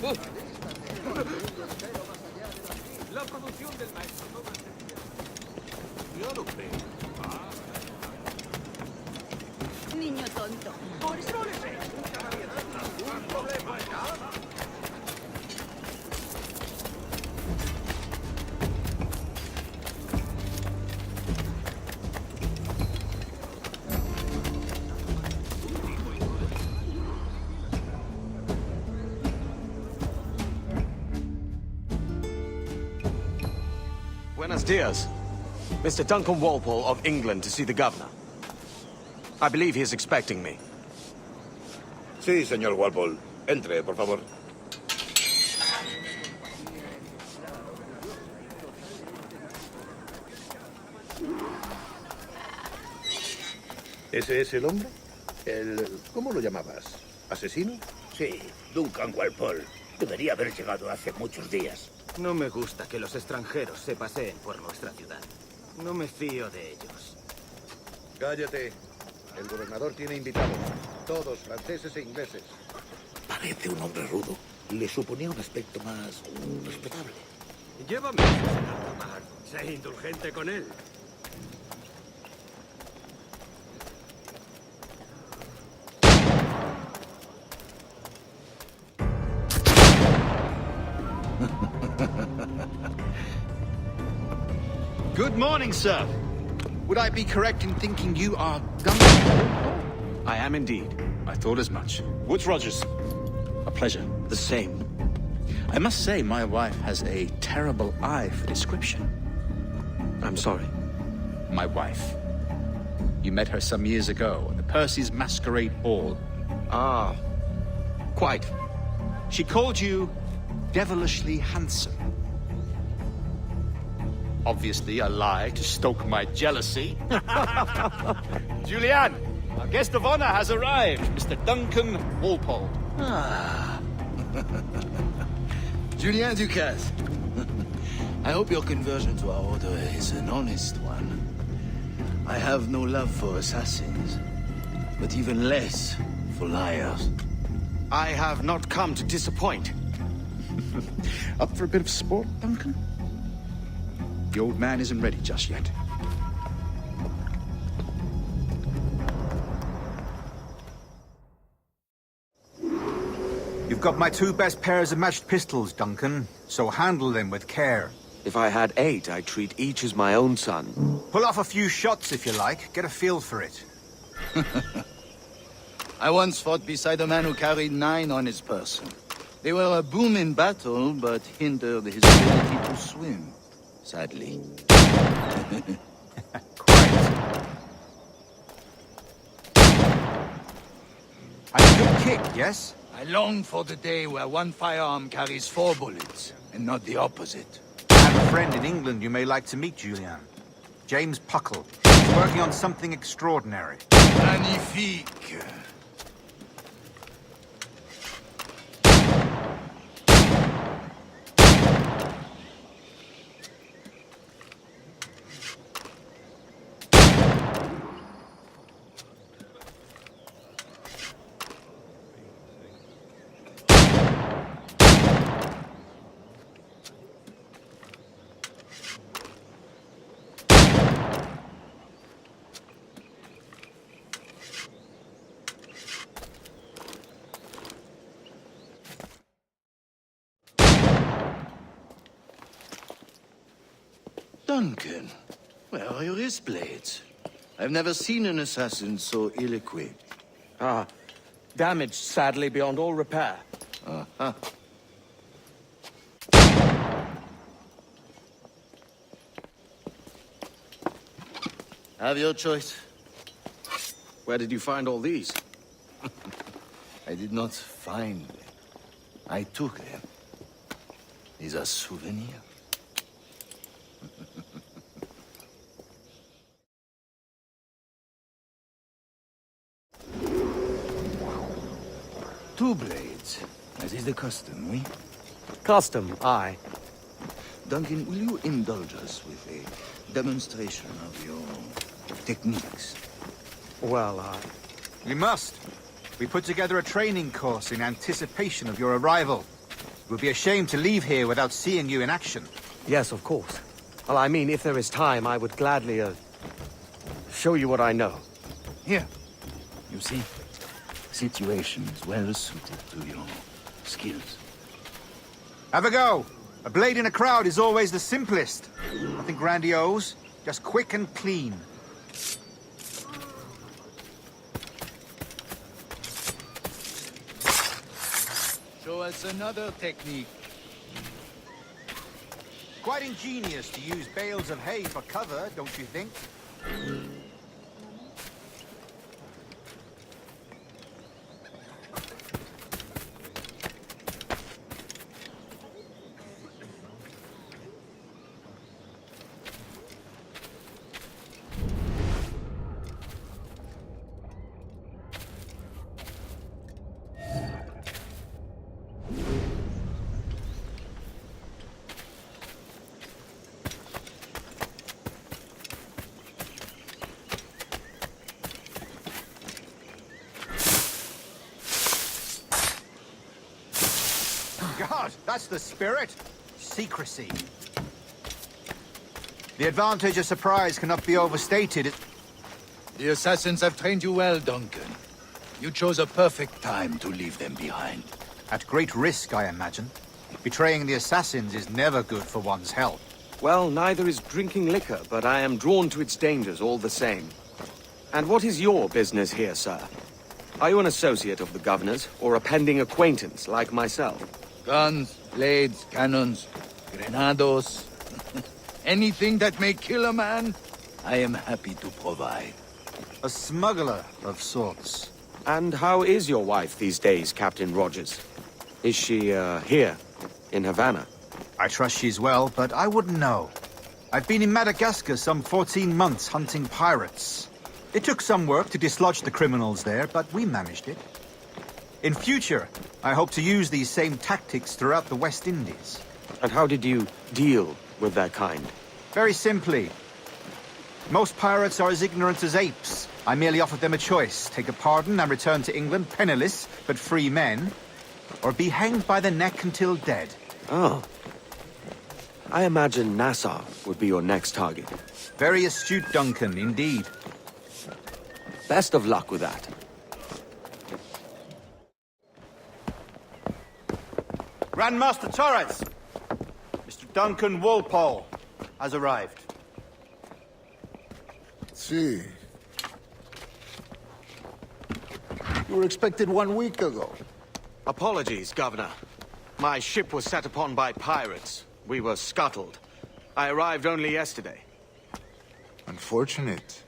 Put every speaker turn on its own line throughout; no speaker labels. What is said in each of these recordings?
La producción del maestro toma... Yo lo creo.
Niño tonto.
Por eso le sé. Un problema acá.
Buenos dias. Mr. Duncan Walpole of England to see the governor. I believe he is expecting me.
Sí, señor Walpole. Entre, por favor. ¿Ese es el hombre? ¿Cómo lo llamabas? ¿Asesino?
Sí, Duncan Walpole. Debería haber llegado hace muchos días.
No me gusta que los extranjeros se paseen por nuestra ciudad. No me fío de ellos.
Cállate. El gobernador tiene invitados. Todos franceses e ingleses.
Parece un hombre rudo. Le suponía un aspecto más respetable.
Llévame a tomar. Sé indulgente con él.
Good morning, sir. Would I be correct in thinking you are Duncan?
I am indeed.
I thought as much. Woods Rogers. A pleasure.
The same.
I must say, my wife has a terrible eye for description.
I'm sorry.
My wife. You met her some years ago at the Percy's Masquerade Ball.
Ah, quite.
She called you devilishly handsome. Obviously a lie to stoke my jealousy. Julianne, our guest of honor has arrived, Mr. Duncan Walpole.
Ah. Julien Ducasse. I hope your conversion to our order is an honest one. I have no love for assassins, but even less for liars.
I have not come to disappoint.
Up for a bit of sport, Duncan? The old man isn't ready just yet.
You've got my two best pairs of matched pistols, Duncan, so handle them with care.
If I had 8, I'd treat each as my own son.
Pull off a few shots if you like, get a feel for it.
I once fought beside a man who carried 9 on his person. They were a boom in battle, but hindered his ability to swim, sadly.
A good kick, yes?
I long for the day where one firearm carries 4 bullets, and not the opposite.
I have a friend in England you may like to meet, Julian. James Puckle. He's working on something extraordinary.
Magnifique. Duncan, where are your wrist blades? I've never seen an assassin so ill-equipped.
Ah, damaged sadly beyond all repair.
Uh-huh. Have your choice.
Where did you find all these?
I did not find them. I took them. These are souvenirs. Two blades, as is the custom, oui?
Custom, aye.
Duncan, will you indulge us with a demonstration of your techniques?
Well,
We must. We put together a training course in anticipation of your arrival. It would be a shame to leave here without seeing you in action.
Yes, of course. Well, I mean, if there is time, I would gladly, show you what I know.
Here. You see? Situations well suited to your skills.
Have a go. A blade in a crowd is always the simplest. Nothing grandiose, just quick and clean.
Show us another technique.
Quite ingenious to use bales of hay for cover, don't you think? God, that's the spirit. Secrecy. The advantage of surprise cannot be overstated.
The assassins have trained you well, Duncan. You chose a perfect time to leave them behind.
At great risk, I imagine. Betraying the assassins is never good for one's health.
Well, neither is drinking liquor, but I am drawn to its dangers all the same. And what is your business here, sir? Are you an associate of the governor's, or a pending acquaintance like myself?
Guns, blades, cannons, grenados. Anything that may kill a man, I am happy to provide.
A smuggler of sorts.
And how is your wife these days, Captain Rogers? Is she, here, in Havana?
I trust she's well, but I wouldn't know. I've been in Madagascar some 14 months hunting pirates. It took some work to dislodge the criminals there, but we managed it. In future, I hope to use these same tactics throughout the West Indies.
And how did you deal with that kind?
Very simply. Most pirates are as ignorant as apes. I merely offered them a choice. Take a pardon and return to England penniless, but free men. Or be hanged by the neck until dead.
Oh. I imagine Nassau would be your next target.
Very astute, Duncan, indeed.
Best of luck with that.
Grandmaster Torres! Mr. Duncan Walpole has arrived.
See. You were expected 1 week ago.
Apologies, Governor. My ship was set upon by pirates. We were scuttled. I arrived only yesterday.
Unfortunate.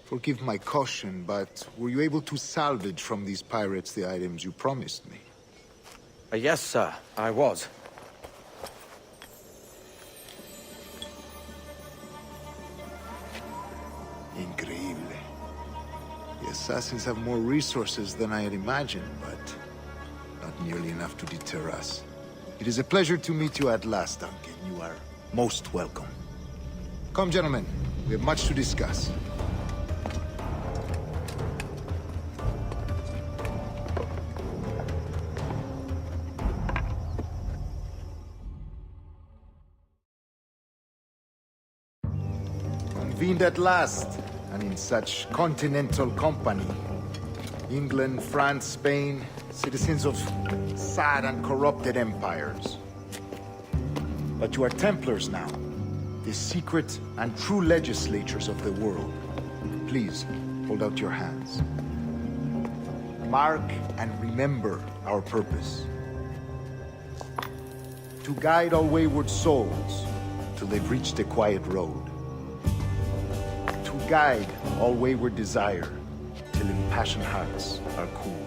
Forgive my caution, but were you able to salvage from these pirates the items you promised me?
Yes, sir, I was.
Increíble. The assassins have more resources than I had imagined, but not nearly enough to deter us. It is a pleasure to meet you at last, Duncan. You are most welcome. Come, gentlemen. We have much to discuss. Convened at last, and in such continental company. England, France, Spain, citizens of sad and corrupted empires. But you are Templars now, the secret and true legislators of the world. Please, hold out your hands. Mark and remember our purpose. To guide all wayward souls till they've reached the quiet road. To guide all wayward desire till impassioned hearts are cool.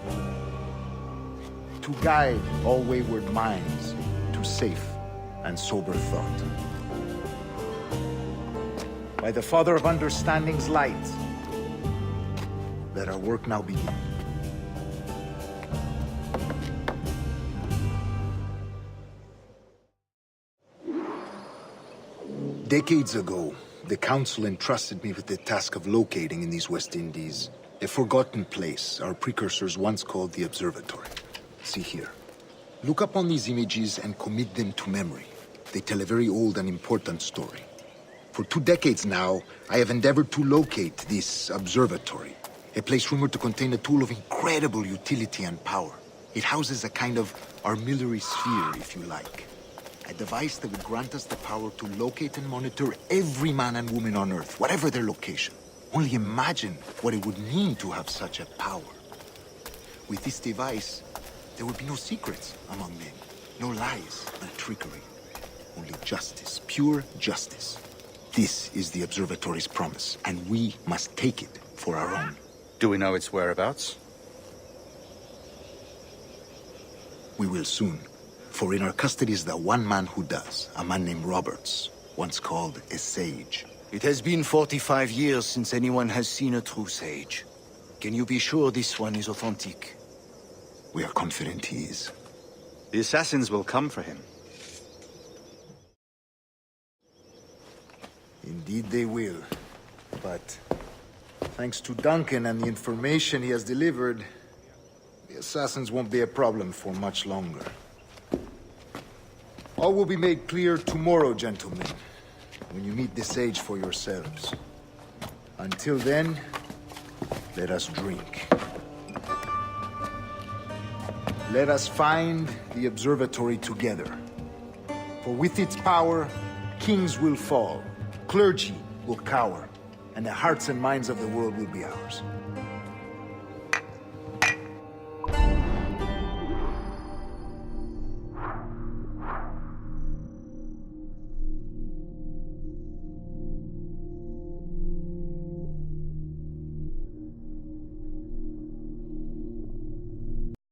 To guide all wayward minds to safe and sober thought. By the Father of Understanding's light, let our work now begin. Decades ago, the Council entrusted me with the task of locating in these West Indies a forgotten place our precursors once called the Observatory. See here. Look upon these images and commit them to memory. They tell a very old and important story. For 2 decades now, I have endeavored to locate this observatory, a place rumored to contain a tool of incredible utility and power. It houses a kind of armillary sphere, if you like. A device that would grant us the power to locate and monitor every man and woman on Earth, whatever their location. Only imagine what it would mean to have such a power. With this device, there would be no secrets among men, no lies and trickery. Only justice, pure justice. This is the observatory's promise, and we must take it for our own.
Do we know its whereabouts?
We will soon. For in our custody is the one man who does, a man named Roberts, once called a sage.
It has been 45 years since anyone has seen a true sage. Can you be sure this one is authentic?
We are confident he is.
The assassins will come for him.
Indeed they will. But thanks to Duncan and the information he has delivered, the assassins won't be a problem for much longer. All will be made clear tomorrow, gentlemen, when you meet the sage for yourselves. Until then, let us drink. Let us find the observatory together. For with its power, kings will fall, clergy will cower, and the hearts and minds of the world will be ours.